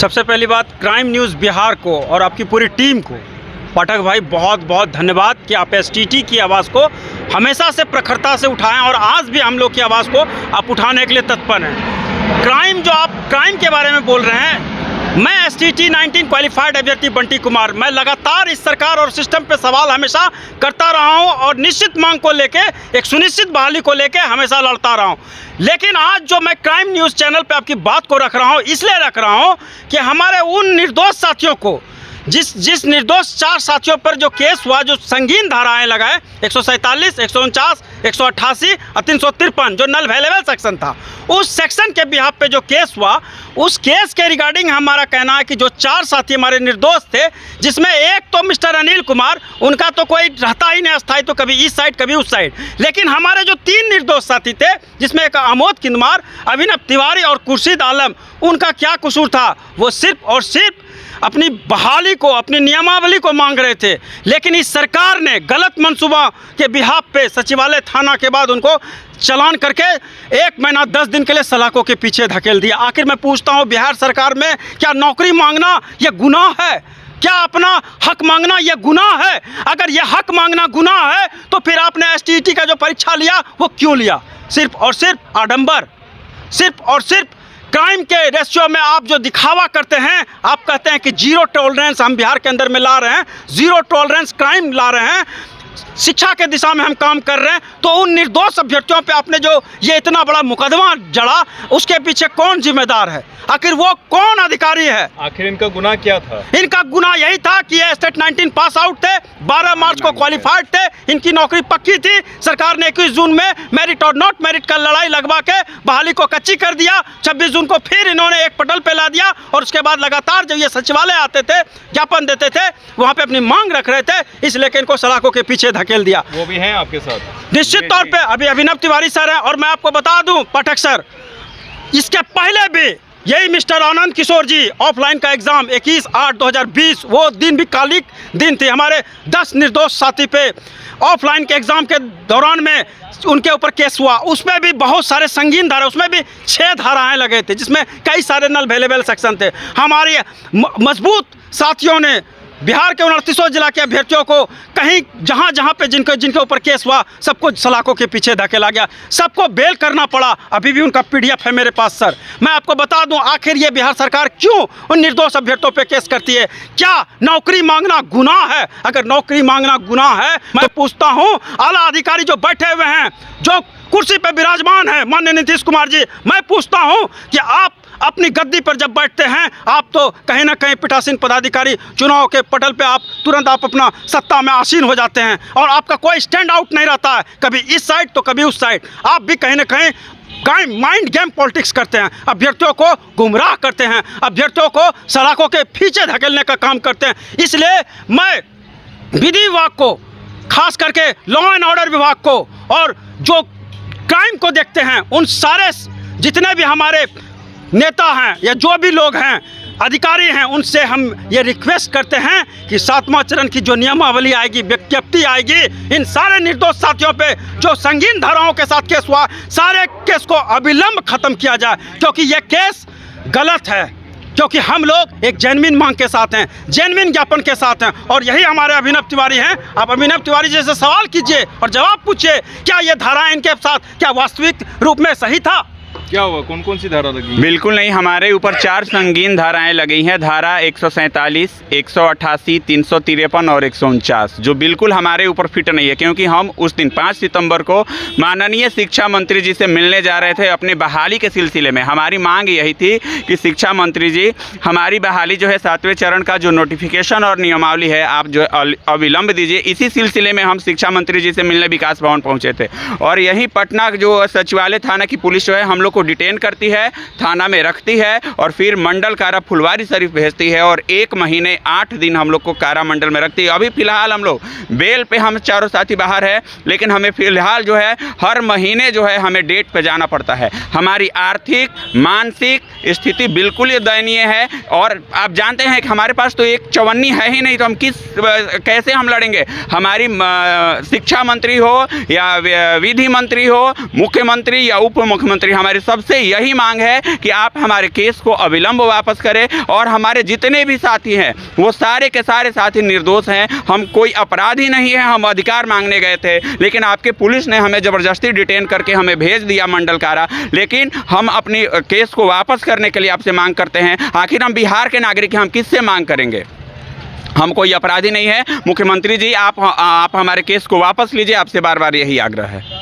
सबसे पहली बात, क्राइम न्यूज़ बिहार को और आपकी पूरी टीम को पाठक भाई बहुत बहुत धन्यवाद कि आप एसटीटी की आवाज़ को हमेशा से प्रखरता से उठाएं और आज भी हम लोग की आवाज़ को आप उठाने के लिए तत्पर हैं। क्राइम के बारे में बोल रहे हैं, मैं एसटीटी 19 क्वालिफाइड अभ्यर्थी बंटी कुमार, मैं लगातार इस सरकार और सिस्टम पे सवाल हमेशा करता रहा हूं और निश्चित मांग को लेके, एक सुनिश्चित बहाली को लेके हमेशा लड़ता रहा हूं। लेकिन आज जो मैं क्राइम न्यूज़ चैनल पे आपकी बात को रख रहा हूं, इसलिए रख रहा हूं कि हमारे उन निर्दोष साथियों को, जिस निर्दोष 4 साथियों पर जो केस हुआ, जो संगीन धाराएं लगाए 147, 149, 188 और 353 जो नल वैलेबल सेक्शन था, उस सेक्शन के बिहाफ पे जो केस हुआ, उस केस के रिगार्डिंग हमारा कहना है कि जो 4 साथी हमारे निर्दोष थे, जिसमें एक तो मिस्टर अनिल कुमार, उनका तो कोई रहता ही नहीं अस्थायी, तो कभी इस साइड कभी उस साइड, लेकिन हमारे जो 3 निर्दोष साथी थे, जिसमें एक आमोद किंदमार, अभिनव तिवारी और खुर्शीद आलम, उनका क्या कसूर था? वो सिर्फ और सिर्फ अपनी बहाली को, अपनी नियमावली को मांग रहे थे, लेकिन इस सरकार ने गलत मंसूबा के बिहाफ पे सचिवालय थाना के बाद उनको चालान करके 1 महीना 10 दिन के लिए सलाखों के पीछे धकेल दिया। आखिर मैं पूछता हूँ, बिहार सरकार में क्या नौकरी मांगना यह गुनाह है? क्या अपना हक मांगना यह गुनाह है? अगर यह हक मांगना गुनाह है तो फिर आपने एसटीटी का जो परीक्षा लिया वो क्यों लिया? सिर्फ और सिर्फ आडंबर, सिर्फ और सिर्फ क्राइम के रेशियो में आप जो दिखावा करते हैं, आप कहते हैं कि जीरो टॉलरेंस हम बिहार के अंदर में ला रहे हैं, जीरो टॉलरेंस क्राइम ला रहे हैं, शिक्षा के दिशा में हम काम कर रहे हैं, तो उन निर्दोष अभ्यर्थियों पे आपने जो ये इतना बड़ा मुकदमा जड़ा, उसके पीछे कौन जिम्मेदार है? आखिर वो कौन अधिकारी है? आखिर इनका गुनाह क्या था? इनका गुनाह यही था कि ये स्टेट 19 पास आउट थे, 12 मार्च को क्वालिफाइड थे, इनकी नौकरी पक्की थी। सरकार ने 21 जून में मेरिट और नॉट मेरिट का लड़ाई लगवा के बहाली को कच्ची कर दिया। 26 जून को फिर इन्होंने एक पटल पे ला दिया और उसके बाद लगातार जब ये सचिवालय आते थे, ज्ञापन देते थे, वहाँ पे अपनी मांग रख रहे थे, इसलिए कि इनको सलाखों के पीछे धकेल दिया। वो भी हैं आपके साथ? निश्चित तौर पे अभी अभिनव तिवारी सर हैं, और मैं आपको बता दूं पाठक सर, इसके पहले भी यही मिस्टर आनंद किशोर जी, ऑफलाइन का एग्ज़ाम 21/8/2020, वो दिन भी कालिक दिन थी। हमारे 10 निर्दोष साथी पे ऑफलाइन के एग्ज़ाम के दौरान में उनके ऊपर केस हुआ, उसमें भी बहुत सारे संगीन धारा, उसमें भी 6 धाराएं लगे थे, जिसमें कई सारे नल अवेलेबल सेक्शन थे। हमारे मजबूत साथियों ने बिहार के 29 जिला के अभ्यर्थियों को कहीं जहां पे जिनके ऊपर केस हुआ, सबको सलाखों के पीछे धकेला गया, सबको बेल करना पड़ा। अभी भी उनका PDF है मेरे पास सर। मैं आपको बता दूं, आखिर ये बिहार सरकार क्यों उन निर्दोष अभ्यर्थियों पे केस करती है? क्या नौकरी मांगना गुनाह है? अगर नौकरी मांगना गुनाह है, मैं पूछता हूँ आला अधिकारी जो बैठे हुए हैं, जो कुर्सी पर विराजमान है, माननीय नीतीश कुमार जी, मैं पूछता हूँ कि आप अपनी गद्दी पर जब बैठते हैं, आप तो कहीं ना कहीं पीठासीन पदाधिकारी, चुनाव के पटल पे आप तुरंत अपना सत्ता में आसीन हो जाते हैं और आपका कोई स्टैंड आउट नहीं रहता है, कभी इस साइड तो कभी उस साइड। आप भी कहीं ना कहीं माइंड गेम पॉलिटिक्स करते हैं, अभ्यर्थियों को गुमराह करते हैं, अभ्यर्थियों को सलाखों के पीछे धकेलने का काम करते हैं। इसलिए मैं विधि विभाग को, खास करके लॉ एंड ऑर्डर विभाग को, और जो क्राइम को देखते हैं, उन सारे जितने भी हमारे नेता हैं या जो भी लोग हैं, अधिकारी हैं, उनसे हम ये रिक्वेस्ट करते हैं कि 7वां चरण की जो नियमावली आएगी, विज्ञप्ति आएगी, इन सारे निर्दोष साथियों पे जो संगीन धाराओं के साथ केस हुआ, सारे केस को अविलंब खत्म किया जाए, क्योंकि ये केस गलत है, क्योंकि हम लोग एक जेन्युइन मांग के साथ हैं, जेन्युइन ज्ञापन के साथ हैं, और यही हमारे अभिनव तिवारी हैं। आप अभिनव तिवारी जैसे सवाल कीजिए और जवाब पूछिए, क्या ये धाराएं इनके साथ क्या वास्तविक रूप में सही था? क्या हुआ? कौन कौन सी धारा लगी? बिल्कुल नहीं, हमारे ऊपर 4 संगीन धाराएं लगी हैं। धारा 147, 188, 353 और 149, जो बिल्कुल हमारे ऊपर फिट नहीं है, क्योंकि हम उस दिन 5 सितंबर को माननीय शिक्षा मंत्री जी से मिलने जा रहे थे अपने बहाली के सिलसिले में। हमारी मांग यही थी कि शिक्षा मंत्री जी, हमारी बहाली जो है 7वें चरण का जो नोटिफिकेशन और नियमावली है, आप जो अविलंब दीजिए। इसी सिलसिले में हम शिक्षा मंत्री जी से मिलने विकास भवन पहुँचे थे, और यहीं पटना जो सचिवालय थाना की पुलिस जो है हम लोग को डिटेन करती है, थाना में रखती है, और फिर मंडल कारा फुलवारी शरीफ भेजती है, और 1 महीने 8 दिन हम लोग को कारा मंडल में रखती है। अभी फिलहाल हम लोग बेल पे, हम चारों साथी बाहर है, लेकिन हमें फिलहाल जो है हर महीने जो है हमें डेट पे जाना पड़ता है। हमारी आर्थिक मानसिक स्थिति बिल्कुल ही दयनीय है, और आप जानते हैं कि हमारे पास तो एक चवन्नी है ही नहीं, तो हम कैसे हम लड़ेंगे? हमारी शिक्षा मंत्री हो या विधि मंत्री हो, मुख्यमंत्री या उप मुख्यमंत्री, हमारे सबसे यही मांग है कि आप हमारे केस को अविलंब वापस करें और हमारे जितने भी साथी हैं वो सारे के सारे साथी निर्दोष हैं। हम कोई अपराधी नहीं है, हम अधिकार मांगने गए थे, लेकिन आपके पुलिस ने हमें ज़बरदस्ती डिटेन करके हमें भेज दिया मंडल कारा। लेकिन हम अपनी केस को वापस करने के लिए आपसे मांग करते हैं। आखिर हम बिहार के नागरिक हैं, हम किससे मांग करेंगे? हम कोई अपराधी नहीं है। मुख्यमंत्री जी, आप हमारे केस को वापस लीजिए, आपसे बार बार यही आग्रह है।